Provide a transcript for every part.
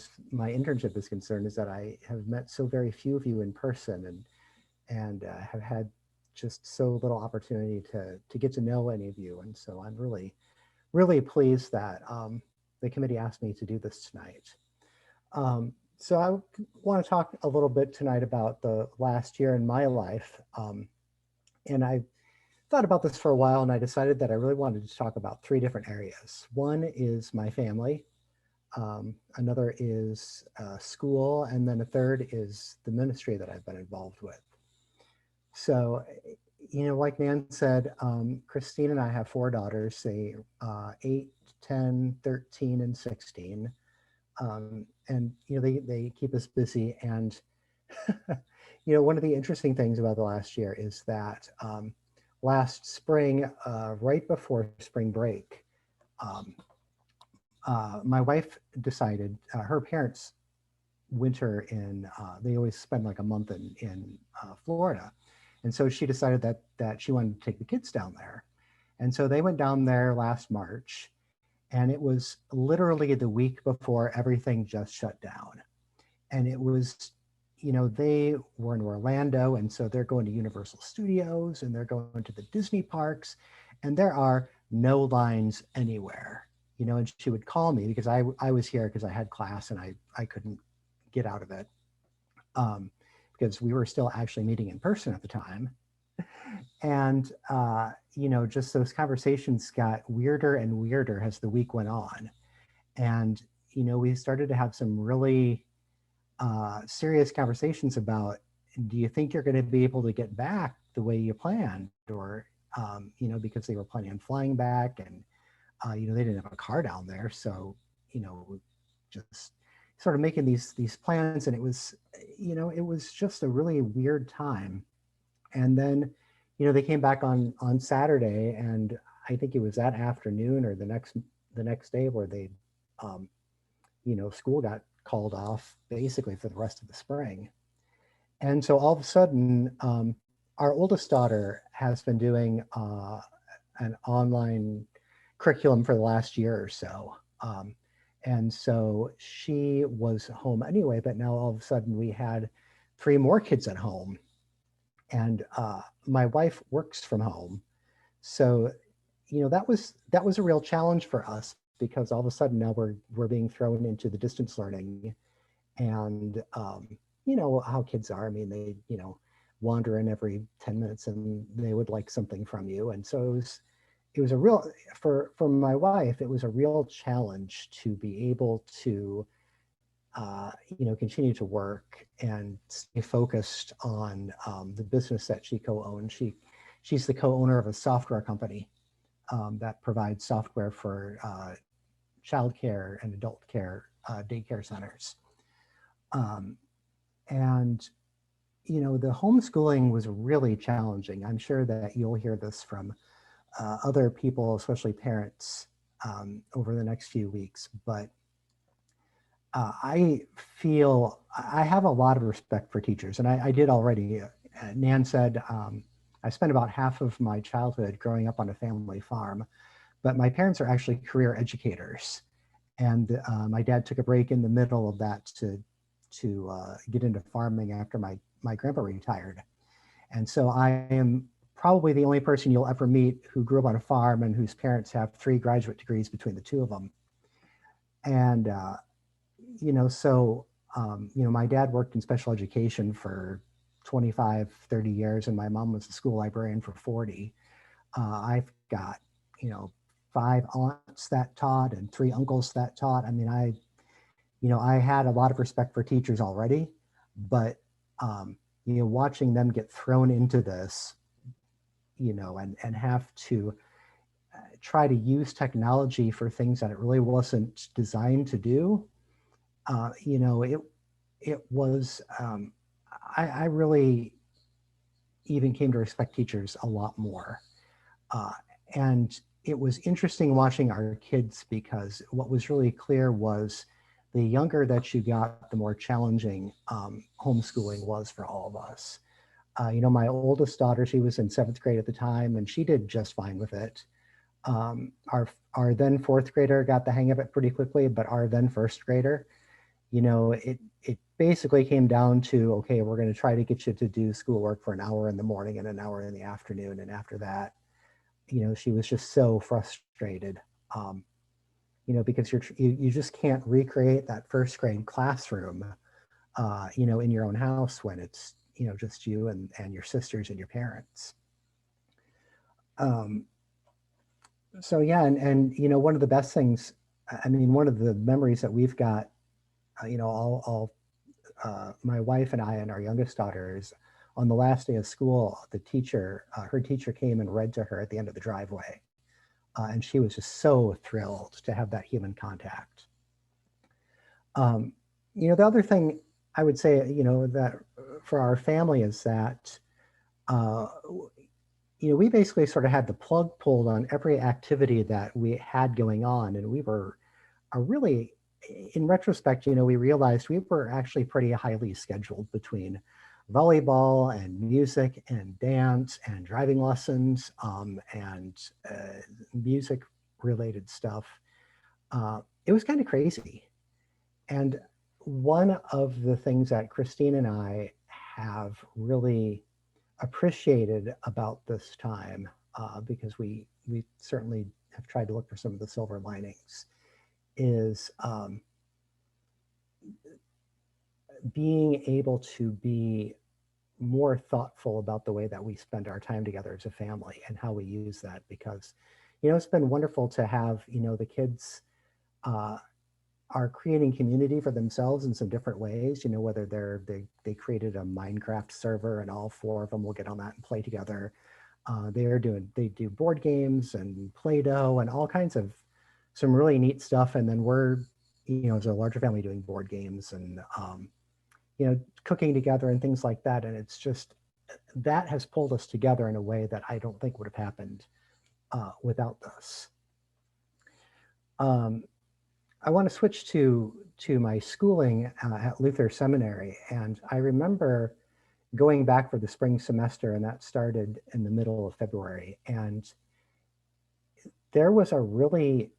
as my internship is concerned, is that I have met so very few of you in person, and have had just so little opportunity to get to know any of you. And so I'm really pleased that the committee asked me to do this tonight. So I want to talk a little bit tonight about the last year in my life. And I thought about this for a while, and I decided that I really wanted to talk about three different areas. One is my family, another is school, and then a third is the ministry that I've been involved with. So, like Nan said, Christine and I have four daughters, say 8, 10, 13, and 16. And, they keep us busy. And, one of the interesting things about the last year is that last spring, right before spring break, my wife decided, her parents winter in, they always spend like a month in Florida. And so she decided that she wanted to take the kids down there. And so they went down there last March, and it was literally the week before everything just shut down. And it was, they were in Orlando, and so they're going to Universal Studios and they're going to the Disney parks, and there are no lines anywhere, and she would call me because I was here because I had class and I couldn't get out of it. Because we were still actually meeting in person at the time. And, just those conversations got weirder and weirder as the week went on. And, we started to have some really serious conversations about, do you think you're going to be able to get back the way you planned? Or, because they were planning on flying back, and, they didn't have a car down there. So, just sort of making these plans, and it was just a really weird time. And then they came back on Saturday, and I think it was that afternoon or the next day where they school got called off basically for the rest of the spring. And so all of a sudden, our oldest daughter has been doing an online curriculum for the last year or so. And so she was home anyway, but now all of a sudden we had 3 more kids at home. And my wife works from home. So, that was a real challenge for us, because all of a sudden now we're being thrown into the distance learning. And, how kids are. I mean, they, wander in every 10 minutes and they would like something from you. And so it was a real, for my wife, it was a real challenge to be able to, continue to work and stay focused on the business that she co-owns. She's the co-owner of a software company that provides software for childcare and adult care daycare centers. And the homeschooling was really challenging. I'm sure that you'll hear this from other people, especially parents, over the next few weeks. But I feel I have a lot of respect for teachers, and I did already. Nan said I spent about half of my childhood growing up on a family farm, but my parents are actually career educators, and my dad took a break in the middle of that to get into farming after my grandpa retired. And so I am probably the only person you'll ever meet who grew up on a farm and whose parents have 3 graduate degrees between the 2 of them. And my dad worked in special education for 25, 30 years, and my mom was a school librarian for 40. I've got, 5 aunts that taught and 3 uncles that taught. I mean, I had a lot of respect for teachers already, but, watching them get thrown into this, and have to try to use technology for things that it really wasn't designed to do, it was, I really even came to respect teachers a lot more. And it was interesting watching our kids, because what was really clear was the younger that you got, the more challenging homeschooling was for all of us. My oldest daughter, she was in 7th grade at the time, and she did just fine with it. Our then 4th grader got the hang of it pretty quickly, but our then 1st grader, it basically came down to, okay, we're going to try to get you to do schoolwork for an hour in the morning and an hour in the afternoon. And after that, she was just so frustrated, um, because you just can't recreate that first grade classroom, in your own house when it's, just you and your sisters and your parents. Um, so yeah, and one of the best things, I mean, one of the memories that we've got, all my wife and I and our youngest daughters, on the last day of school, her teacher came and read to her at the end of the driveway. And she was just so thrilled to have that human contact. Um, the other thing I would say, that for our family is that, uh, we basically sort of had the plug pulled on every activity that we had going on. And we were really, in retrospect, we realized we were actually pretty highly scheduled between volleyball and music and dance and driving lessons, and music related stuff. It was kind of crazy. And one of the things that Christine and I have really appreciated about this time, because we certainly have tried to look for some of the silver linings, is being able to be more thoughtful about the way that we spend our time together as a family and how we use that. Because it's been wonderful to have, the kids uh, are creating community for themselves in some different ways, whether they created a Minecraft server and all four of them will get on that and play together. They do board games and Play-Doh and all kinds of some really neat stuff. And then we're, as a larger family, doing board games and, cooking together and things like that. And it's just, that has pulled us together in a way that I don't think would have happened without this. I want to switch to my schooling at Luther Seminary. And I remember going back for the spring semester, and that started in the middle of February. And there was a really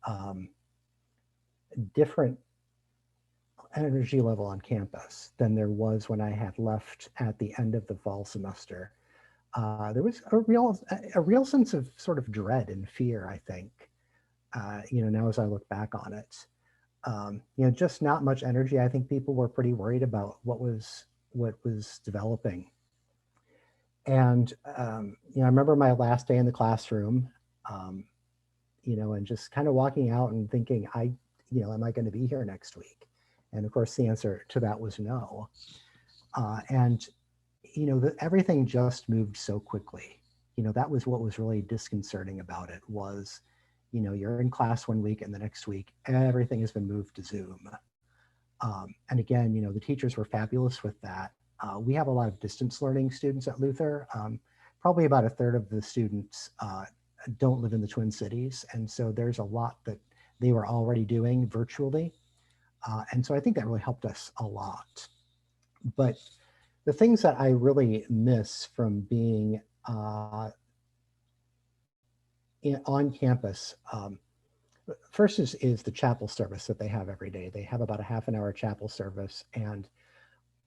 different energy level on campus than there was when I had left at the end of the fall semester. There was a real sense of sort of dread and fear, I think, now as I look back on it. Just not much energy. I think people were pretty worried about what was developing. And I remember my last day in the classroom, um, and just kind of walking out and thinking, am I going to be here next week? And of course, the answer to that was no. And everything just moved so quickly. That was what was really disconcerting about it was, you're in class one week and the next week, everything has been moved to Zoom. And again, the teachers were fabulous with that. We have a lot of distance learning students at Luther. Probably about a third of the students don't live in the Twin Cities. And so there's a lot that they were already doing virtually. And so I think that really helped us a lot. But the things that I really miss from being on campus, first is the chapel service that they have every day. They have about a half an hour chapel service. And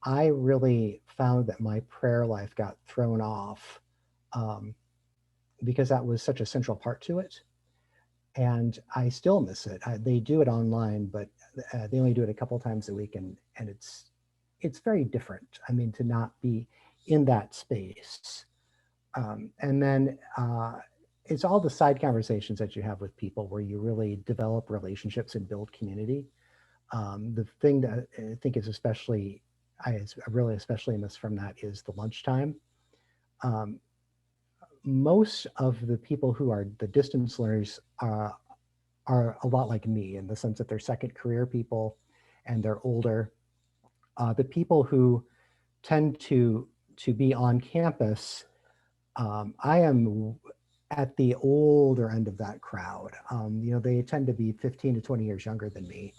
I really found that my prayer life got thrown off because that was such a central part to it. And I still miss it. They do it online, but they only do it a couple times a week. And it's very different. I mean, to not be in that space. And then it's all the side conversations that you have with people where you really develop relationships and build community. The thing that I think is I really especially miss from that is the lunchtime. Um, Most of the people who are the distance learners are a lot like me in the sense that they're second career people and they're older. The people who tend to be on campus, I am at the older end of that crowd. They tend to be 15 to 20 years younger than me.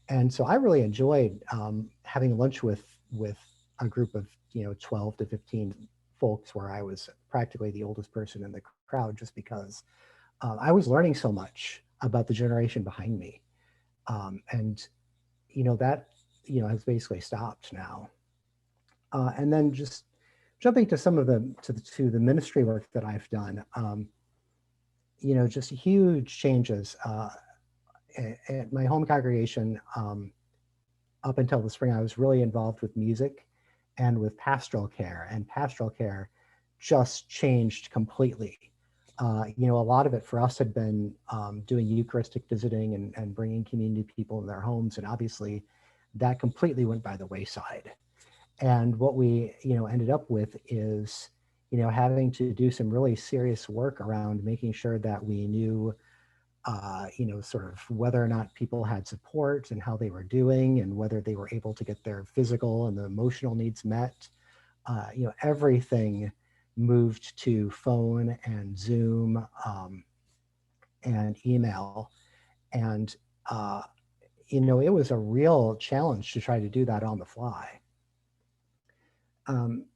And so I really enjoyed having lunch with a group of 12 to 15 folks where I was practically the oldest person in the crowd, just because I was learning so much about the generation behind me, and that. has basically stopped now. And then just jumping to some of the ministry work that I've done, just huge changes at my home congregation. Up until the spring, I was really involved with music and with pastoral care, and pastoral care just changed completely. A lot of it for us had been doing Eucharistic visiting and bringing community people in their homes, and obviously that completely went by the wayside. And what we ended up with is having to do some really serious work around making sure that we knew sort of whether or not people had support and how they were doing and whether they were able to get their physical and the emotional needs met. Everything moved to phone and Zoom and email. And, it was a real challenge to try to do that on the fly. When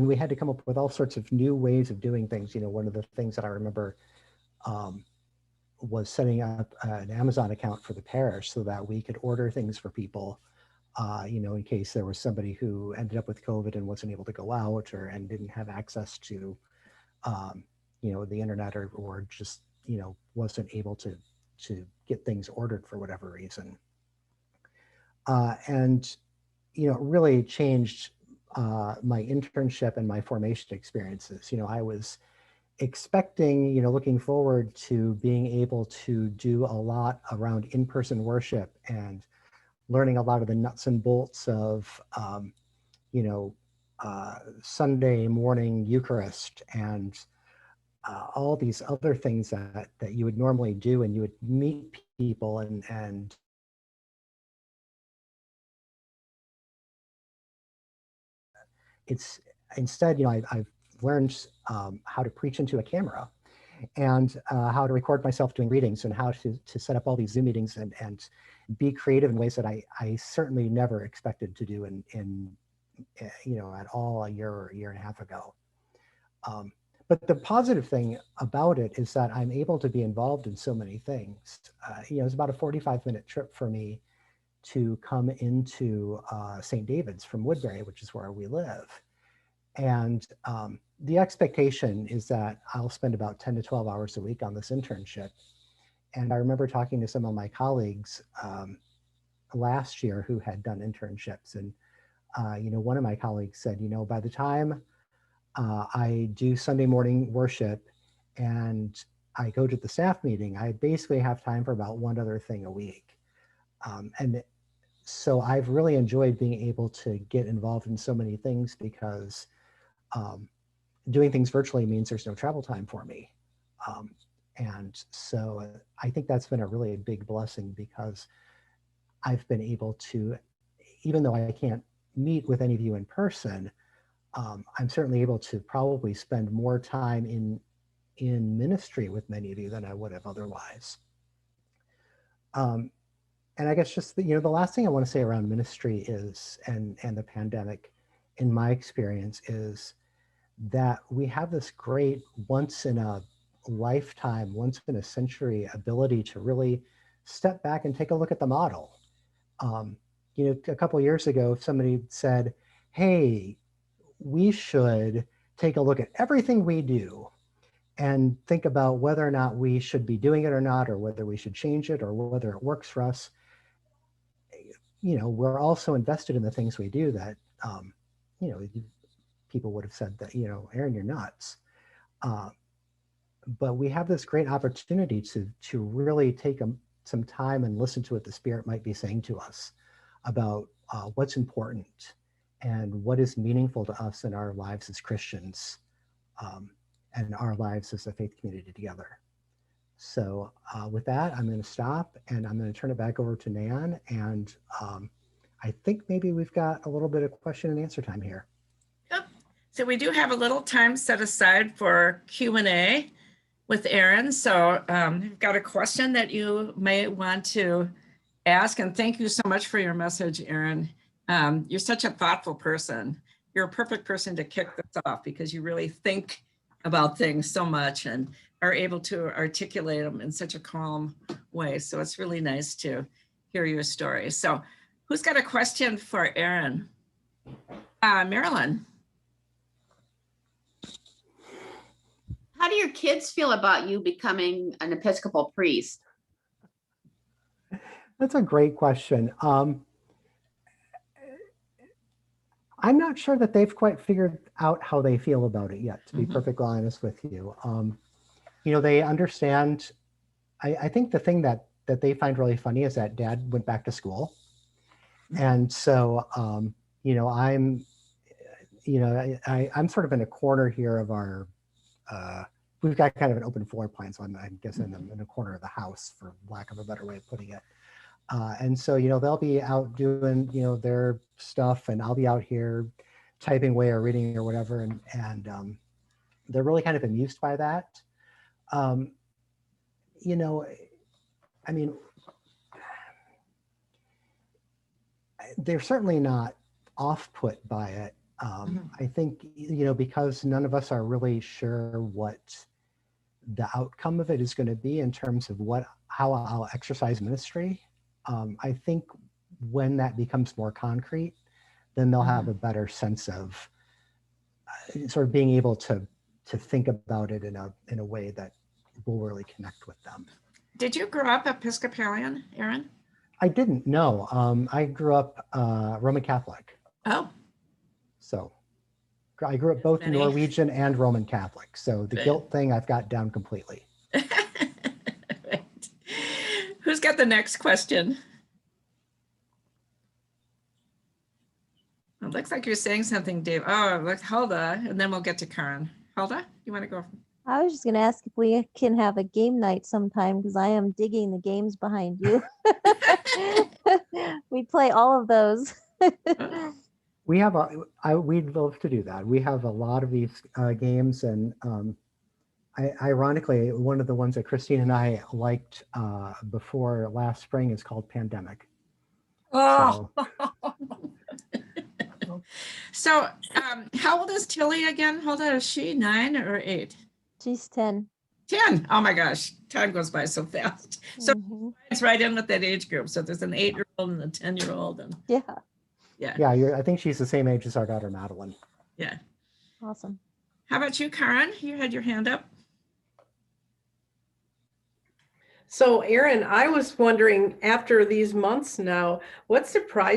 we had to come up with all sorts of new ways of doing things, one of the things that I remember was setting up an Amazon account for the parish so that we could order things for people, in case there was somebody who ended up with COVID and wasn't able to go out and didn't have access to, the internet or just, wasn't able to get things ordered for whatever reason. And it really changed my internship and my formation experiences. I was expecting, looking forward to being able to do a lot around in-person worship and learning a lot of the nuts and bolts of, Sunday morning Eucharist and all these other things that you would normally do, and you would meet people and it's instead, I've learned how to preach into a camera and how to record myself doing readings and how to set up all these Zoom meetings and be creative in ways that I certainly never expected to do in at all a year or a year and a half ago. But the positive thing about it is that I'm able to be involved in so many things. It's about a 45-minute trip for me to come into St. David's from Woodbury, which is where we live. And the expectation is that I'll spend about 10 to 12 hours a week on this internship. And I remember talking to some of my colleagues last year who had done internships. And, one of my colleagues said, by the time I do Sunday morning worship and I go to the staff meeting, I basically have time for about one other thing a week. And so I've really enjoyed being able to get involved in so many things because doing things virtually means there's no travel time for me. And so I think that's been a really big blessing because I've been able to, even though I can't meet with any of you in person, I'm certainly able to probably spend more time in ministry with many of you than I would have otherwise. And I guess just the last thing I want to say around ministry is, and the pandemic, in my experience, is that we have this great once in a lifetime, once in a century ability to really step back and take a look at the model. A couple of years ago, if somebody said, hey, we should take a look at everything we do and think about whether or not we should be doing it or not, or whether we should change it or whether it works for us. We're also invested in the things we do that, people would have said that, Aaron, you're nuts. But we have this great opportunity to really take some time and listen to what the Spirit might be saying to us about what's important and what is meaningful to us in our lives as Christians and our lives as a faith community together. So with that, I'm going to stop and I'm going to turn it back over to Nan. And I think maybe we've got a little bit of question and answer time here. Yep. So we do have a little time set aside for Q&A with Aaron. So we've got a question that you may want to ask. And thank you so much for your message, Aaron. You're such a thoughtful person. You're a perfect person to kick this off because you really think about things so much. And are able to articulate them in such a calm way. So it's really nice to hear your story. So who's got a question for Erin? Marilyn. How do your kids feel about you becoming an Episcopal priest? That's a great question. I'm not sure that they've quite figured out how they feel about it yet, to be perfectly honest with you. They understand. I think the thing that they find really funny is that Dad went back to school. And so, I'm sort of in a corner here of our, we've got kind of an open floor plan. So I'm guessing I'm in a corner of the house, for lack of a better way of putting it. And so, they'll be out doing, their stuff, and I'll be out here typing away or reading or whatever. And they're really kind of amused by that. They're certainly not off-put by it. I think, because none of us are really sure what the outcome of it is going to be in terms of how I'll exercise ministry. I think when that becomes more concrete, then they'll have a better sense of sort of being able to think about it in a way that will really connect with them. Did you grow up Episcopalian, Erin? I didn't know. I grew up Roman Catholic. Oh. So I grew up both Norwegian and Roman Catholic. So the guilt thing I've got down completely. Right. Who's got the next question? It looks like you're saying something, Dave. Oh, look, Hulda, and then we'll get to Karen. Hulda, you want to go? I was just going to ask if we can have a game night sometime, because I am digging the games behind you. We play all of those. We'd love to do that. We have a lot of these games, and ironically, one of the ones that Christine and I liked before last spring is called Pandemic. Oh. So how old is Tilly again? Hold on, is she 9 or 8? She's 10. 10. Oh my gosh, time goes by so fast. So it's right in with that age group. So there's an 8-year-old and a 10-year-old. And yeah. I think she's the same age as our daughter Madeline. Yeah. Awesome. How about you, Karen? You had your hand up. So Erin, I was wondering, after these months now, what surprised